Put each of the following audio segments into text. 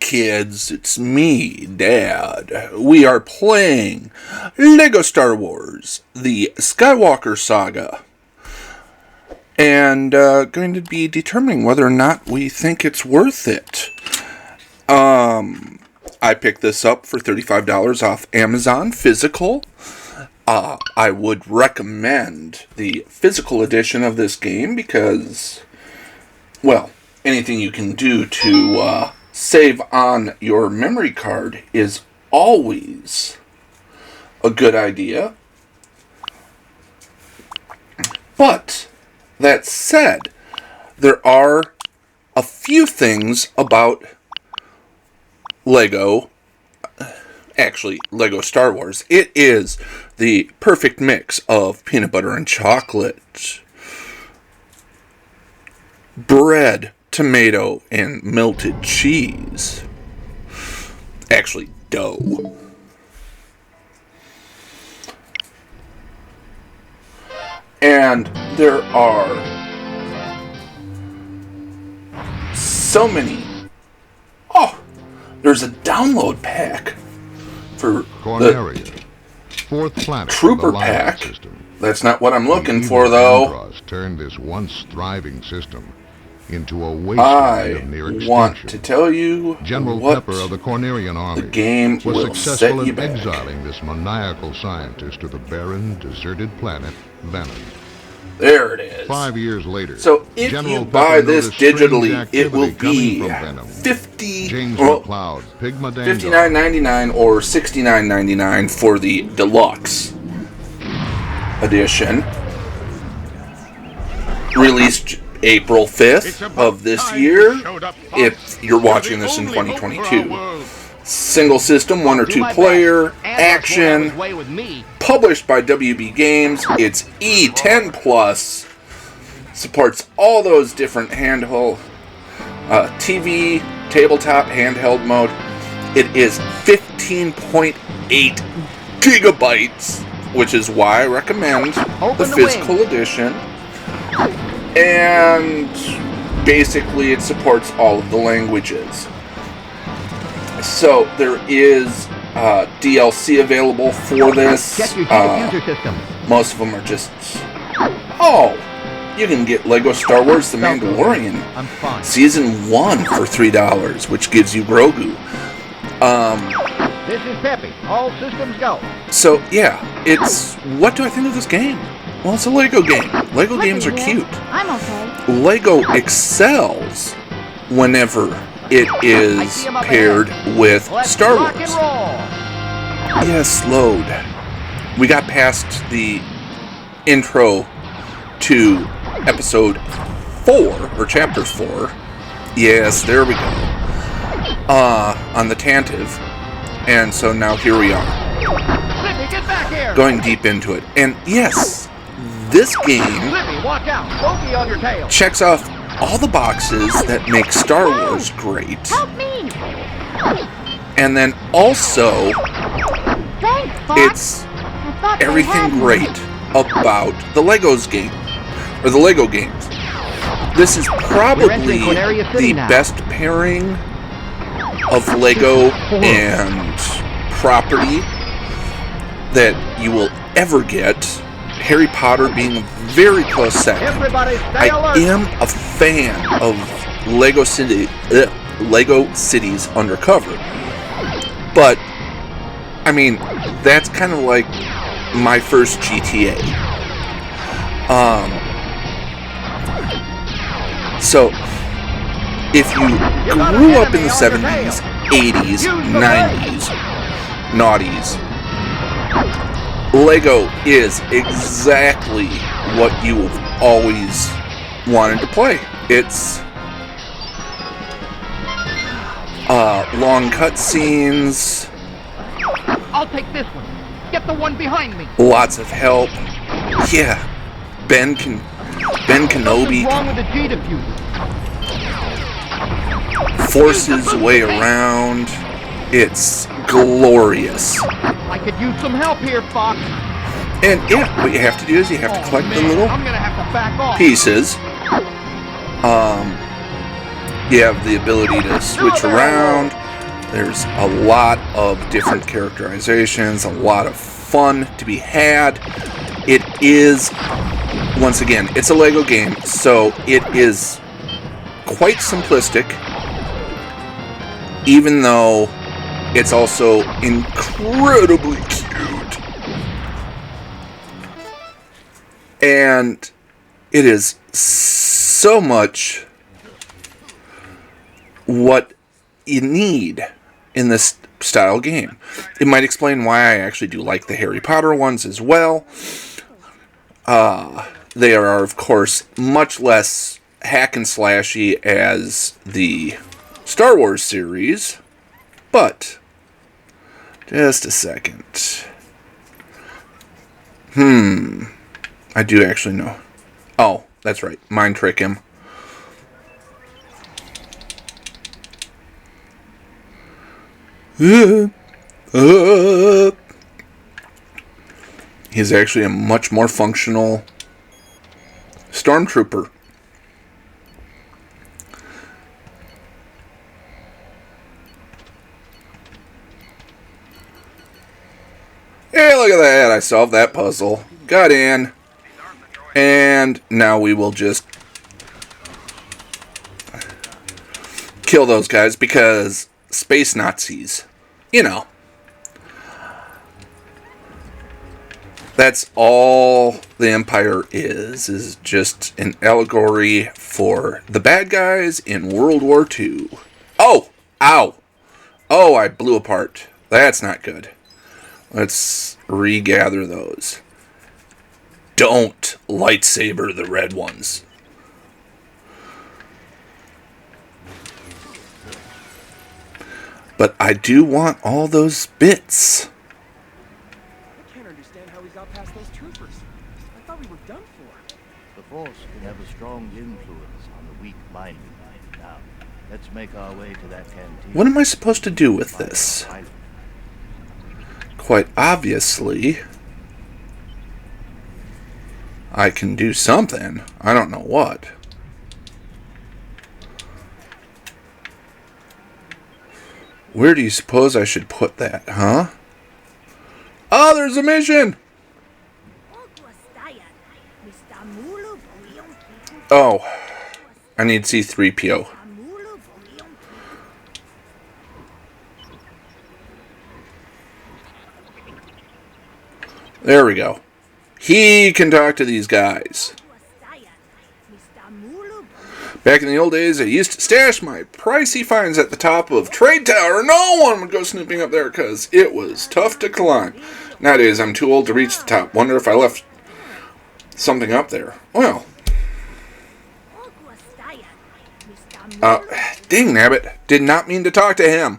kids, it's me, Dad. We are playing Lego Star Wars, the Skywalker Saga. And going to be determining whether or not we think it's worth it. I picked this up for $35 off Amazon, physical. I would recommend the physical edition of this game because, well, anything you can do to save on your memory card is always a good idea. But, that said, there are a few things about Lego Star Wars. It is the perfect mix of peanut butter and chocolate, bread, tomato, and melted cheese. Actually, dough. And there are so many. Oh, there's a download pack for Corneria, fourth planet Trooper pack. That's not what I'm looking for, though. Turned this once thriving system into a wasteland of near extinction. I want to tell you General what Pepper of the Cornerian army the game was will successful set you in back. exiling this maniacal scientist to the barren, deserted planet Venom. There it is. 5 years later, so if General you buy Pepper this noticed strange digitally, it will activity be coming from Venom. $59.99 or $69.99 for the deluxe edition. Released April 5th of this year, if you're watching this in 2022. Single system, 1 or 2 player, action, published by WB Games. It's E10 Plus, supports all those different handheld, TV, tabletop, handheld mode. It is 15.8 gigabytes, which is why I recommend the physical edition. And basically it supports all of the languages. So there is DLC available for this. Most of them are just... Oh! You can get Lego Star Wars The Mandalorian Season 1 for $3, which gives you Grogu. This is Peppy. All systems go. So, yeah, it's... What do I think of this game? Well, it's a Lego game. Lego games are cute. I'm okay. Lego excels whenever it is paired with Star Wars. Yes, load. We got past the intro to episode 4, or chapter 4. Yes, there we go. On the Tantive. And so now here we are. Going deep into it. And yes, this game checks off all the boxes that make Star Wars great. Help me! And then also, Thanks, Fox. it's everything great about the Legos game, or the Lego games. This is probably the best pairing of Lego and property that you will ever get. Harry Potter being a very close second. I am a fan of Lego Cities Undercover. But, I mean, that's kind of like my first GTA. So, if you grew up in the 70s, 80s, 90s, noughties, Lego is exactly what you have always wanted to play. It's long cutscenes. I'll take this one. Get the one behind me. Lots of help. Yeah, Ben Kenobi What's wrong with the G diffuser? forces his way around. It's glorious. I could use some help here, Fox. And yeah, what you have to do is you have to collect the little I'm gonna have to back off. pieces. You have the ability to switch around. There's a lot of different characterizations, a lot of fun to be had. It is, once again, it's a Lego game, so it is quite simplistic, even though it's also incredibly cute. And it is so much what you need in this style game. It might explain why I actually do like the Harry Potter ones as well. They are, of course, much less hack and slashy as the Star Wars series, but just a second. I do actually know. Oh, that's right. Mind trick him. He's actually a much more functional stormtrooper. Hey, look at that. I solved that puzzle. Got in. And now we will just kill those guys because space Nazis. You know. That's all the Empire is just an allegory for the bad guys in World War II. Oh! Ow! Oh, I blew apart. That's not good. Let's regather those. Don't lightsaber the red ones. But I do want all those bits. I can't understand how we got past those troopers. I thought we were done for. The Force can have a strong influence on the weak-minded. Now, let's make our way to that canteen. What am I supposed to do with this? Quite obviously, I can do something. I don't know what. Where do you suppose I should put that, huh? Oh, there's a mission! Oh, I need C-3PO. There we go. He can talk to these guys. Back in the old days, I used to stash my pricey finds at the top of Trade Tower. No one would go snooping up there because it was tough to climb. Nowadays, I'm too old to reach the top. Wonder if I left something up there. Well. Dang nabbit. Did not mean to talk to him.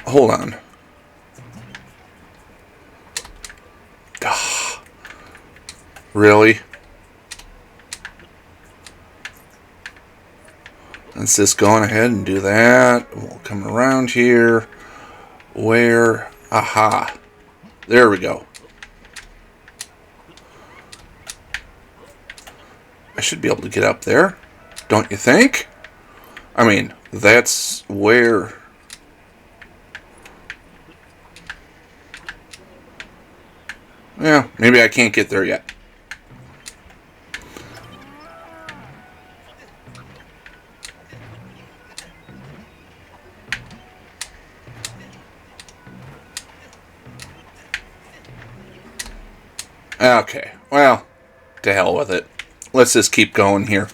Hold on. Really? Let's just go on ahead and do that. We'll come around here. Where? Aha. There we go. I should be able to get up there. Don't you think? I mean, that's where... Yeah, maybe I can't get there yet. Okay, well, to hell with it. Let's just keep going here.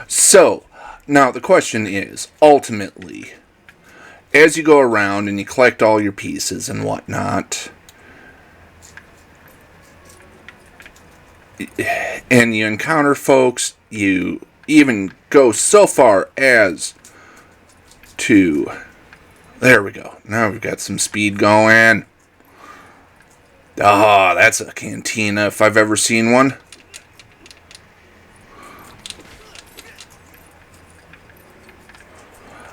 So, now the question is, ultimately, as you go around and you collect all your pieces and whatnot... and you encounter folks, you even go so far as to... There we go. Now we've got some speed going. Ah, that's a cantina if I've ever seen one.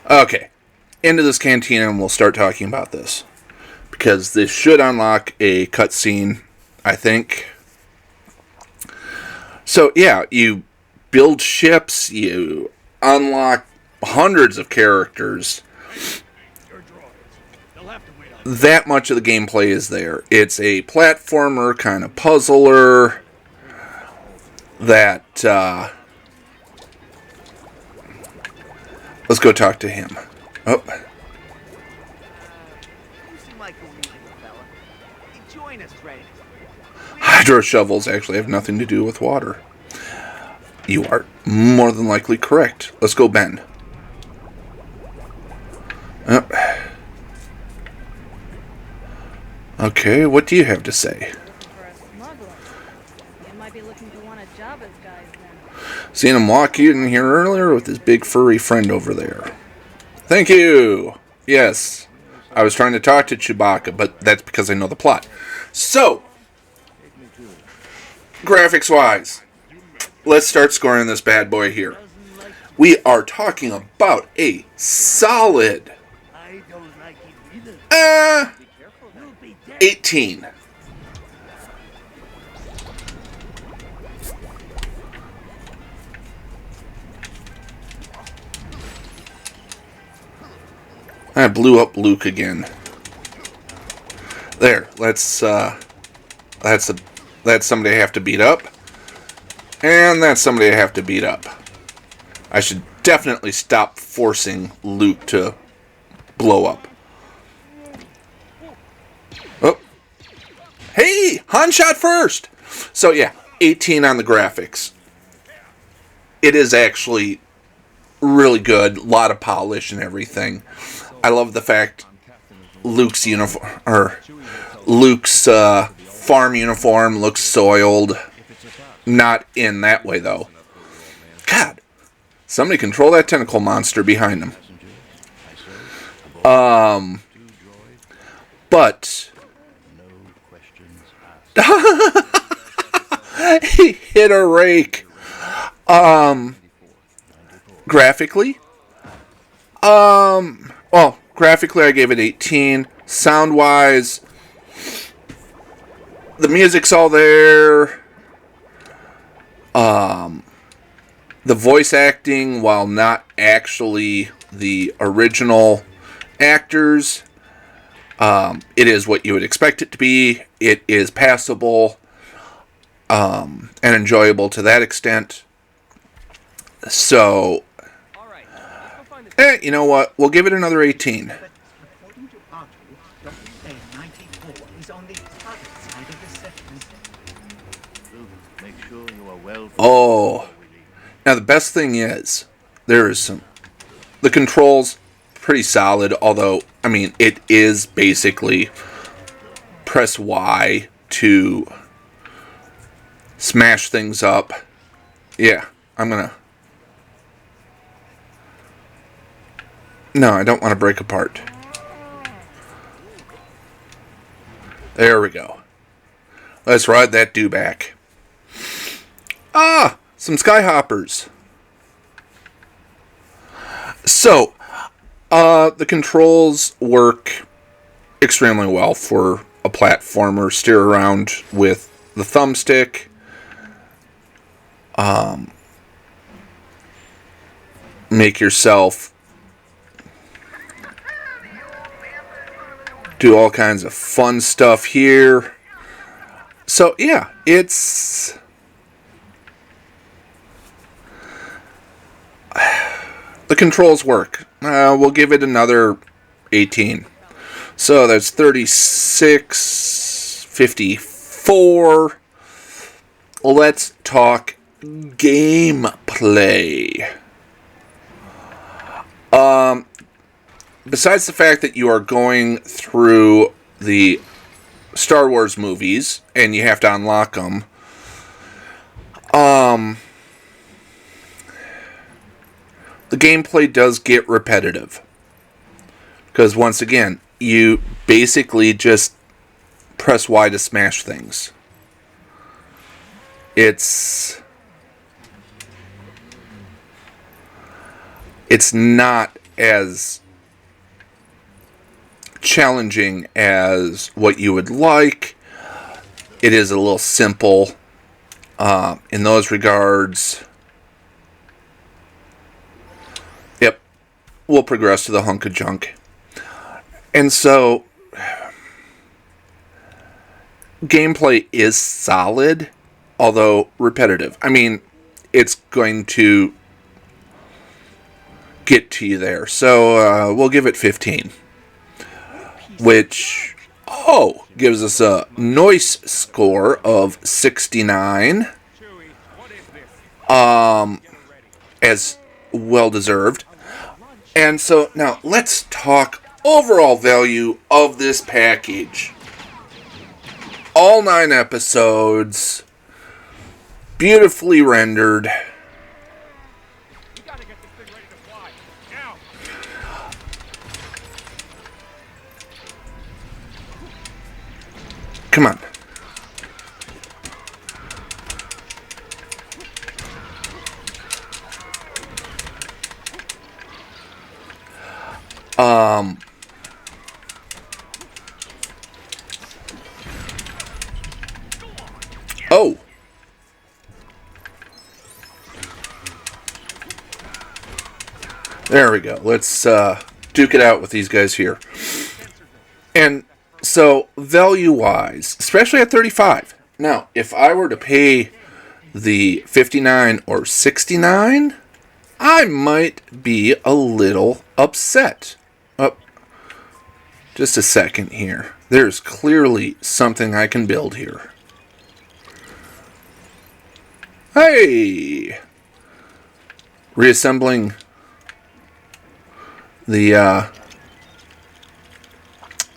Okay. into this cantina and we'll start talking about this. Because this should unlock a cutscene, I think. So, yeah, you build ships, you unlock hundreds of characters. That much of the gameplay is there. It's a platformer, kind of puzzler, that, let's go talk to him. Oh. Hydro shovels actually have nothing to do with water. You are more than likely correct. Let's go, Ben. Oh. Okay, what do you have to say? Seen him walk in here earlier with his big furry friend over there. Thank you! Yes, I was trying to talk to Chewbacca, but that's because I know the plot. So, graphics-wise, let's start scoring this bad boy here. We are talking about a solid 18. I blew up Luke again. There, that's somebody I have to beat up. And that's somebody I have to beat up. I should definitely stop forcing Luke to blow up. Oh. Hey! Han shot first! So yeah, 18 on the graphics. It is actually really good. A lot of polish and everything. I love the fact Luke's uniform, or Luke's farm uniform looks soiled. Not in that way, though. God, somebody control that tentacle monster behind him. But he hit a rake. Graphically, well, graphically I gave it 18. Sound-wise, the music's all there. The voice acting, while not actually the original actors, it is what you would expect it to be. It is passable, and enjoyable to that extent. So, you know what? We'll give it another 18. Oh, now the best thing is, there is the controls pretty solid, although, I mean, it is basically press Y to smash things up. Yeah, no, I don't want to break apart. There we go. Let's ride that dewback. Some skyhoppers. So, the controls work extremely well for a platformer. Steer around with the thumbstick. Make yourself do all kinds of fun stuff here. So, yeah, it's... the controls work. We'll give it another 18. So that's 36, 54. Let's talk gameplay. Besides the fact that you are going through the Star Wars movies and you have to unlock them, the gameplay does get repetitive. Because once again, you basically just press Y to smash things. It's not as challenging as what you would like. It is a little simple in those regards. Yep, we'll progress to the hunk of junk. And so, gameplay is solid, although repetitive. I mean, it's going to get to you there. So, we'll give it 15. Which, gives us a noise score of 69. As well deserved. And so, now, let's talk overall value of this package. All 9 episodes, beautifully rendered. We gotta get this thing ready to fly. Now. Come on. Oh. There we go. Let's duke it out with these guys here. And so, value-wise, especially at 35. Now, if I were to pay the 59 or 69, I might be a little upset. Oh, just a second here. There's clearly something I can build here. Hey! Reassembling the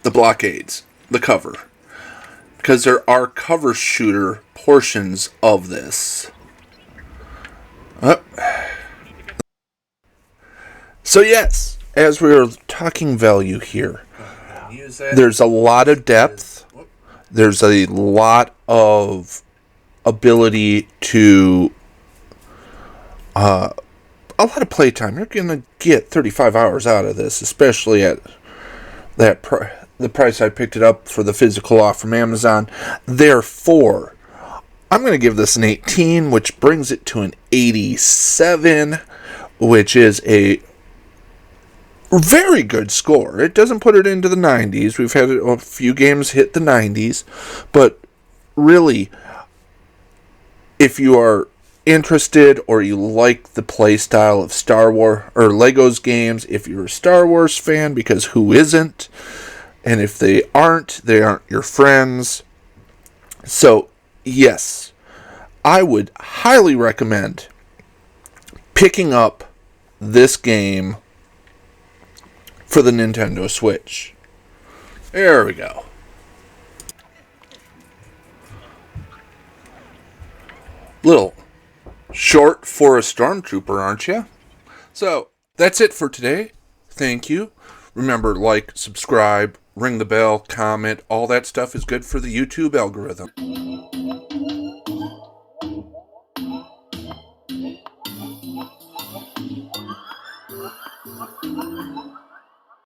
blockades, the cover. Because there are cover shooter portions of this. Oh. So yes, as we're talking value here, there's a lot of depth. There's a lot of ability to a lot of playtime. You're gonna get 35 hours out of this, especially at that the price I picked it up for the physical off from Amazon. Therefore, I'm gonna give this an 18, which brings it to an 87, which is a very good score. It doesn't put it into the 90s. We've had a few games hit the 90s, but really, if you are interested or you like the play style of Star Wars or Legos games, if you're a Star Wars fan, because who isn't? And if they aren't your friends. So, yes, I would highly recommend picking up this game for the Nintendo Switch. There we go. Little short for a stormtrooper, aren't you? So, that's it for today. Thank you. Remember, like, subscribe, ring the bell, comment. All that stuff is good for the YouTube algorithm.